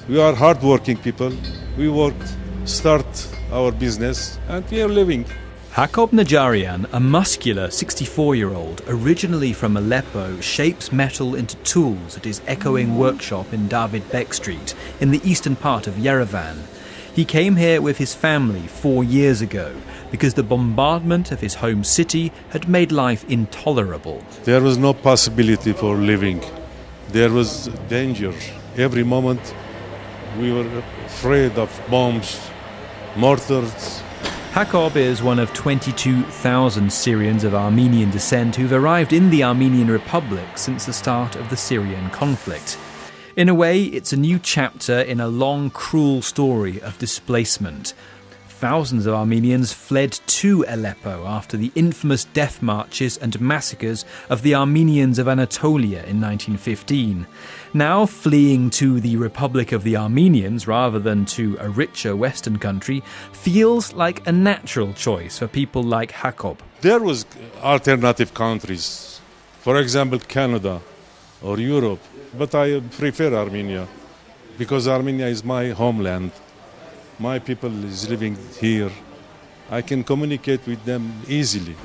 We are hardworking people. We worked, start our business, and we are living. Jakob Najarian, a muscular 64-year-old, originally from Aleppo, shapes metal into tools at his echoing workshop in David Bek Street, in the eastern part of Yerevan. He came here with his family 4 years ago because the bombardment of his home city had made life intolerable. There was no possibility for living. There was danger. Every moment we were afraid of bombs, mortars. Jakob is one of 22,000 Syrians of Armenian descent who've arrived in the Armenian Republic since the start of the Syrian conflict. In a way, it's a new chapter in a long, cruel story of displacement. Thousands of Armenians fled to Aleppo after the infamous death marches and massacres of the Armenians of Anatolia in 1915. Now fleeing to the Republic of the Armenians rather than to a richer Western country feels like a natural choice for people like Jakob. There was alternative countries, for example Canada or Europe, but I prefer Armenia because Armenia is my homeland. My people is living here. I can communicate with them easily.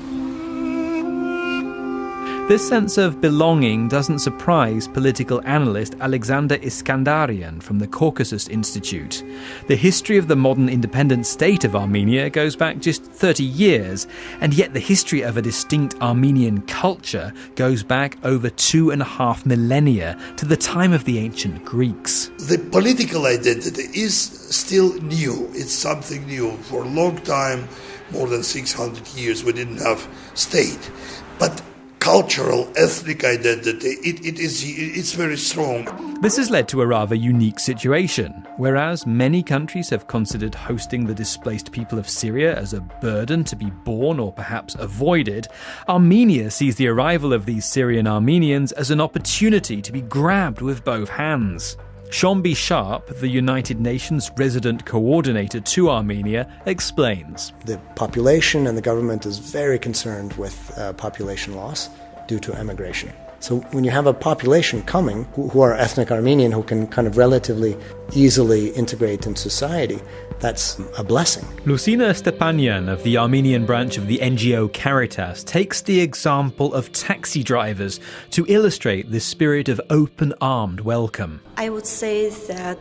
This sense of belonging doesn't surprise political analyst Alexander Iskandarian from the Caucasus Institute. The history of the modern independent state of Armenia goes back just 30 years, and yet the history of a distinct Armenian culture goes back over 2.5 millennia to the time of the ancient Greeks. The political identity is still new. It's something new. For a long time, more than 600 years, we didn't have state. But cultural, ethnic identity, it's very strong. This has led to a rather unique situation. Whereas many countries have considered hosting the displaced people of Syria as a burden to be borne or perhaps avoided, Armenia sees the arrival of these Syrian Armenians as an opportunity to be grabbed with both hands. Shombi Sharp, the United Nations resident coordinator to Armenia, explains. The population and the government is very concerned with population loss due to emigration. So when you have a population coming who are ethnic Armenian, who can kind of relatively easily integrate in society, that's a blessing. Lucina Stepanyan of the Armenian branch of the NGO Caritas takes the example of taxi drivers to illustrate this spirit of open-armed welcome. I would say that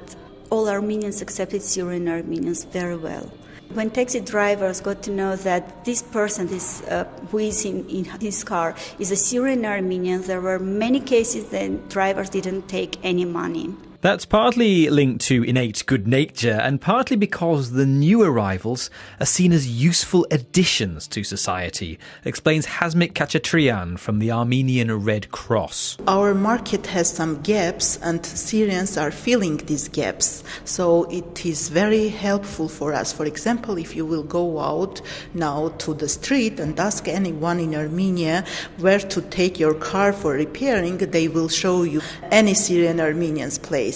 all Armenians accepted Syrian Armenians very well. When taxi drivers got to know that this person who is in his car is a Syrian Armenian, there were many cases that drivers didn't take any money. That's partly linked to innate good nature and partly because the new arrivals are seen as useful additions to society, explains Hazmik Kachatrian from the Armenian Red Cross. Our market has some gaps and Syrians are filling these gaps, so it is very helpful for us. For example, if you will go out now to the street and ask anyone in Armenia where to take your car for repairing, they will show you any Syrian Armenian's place.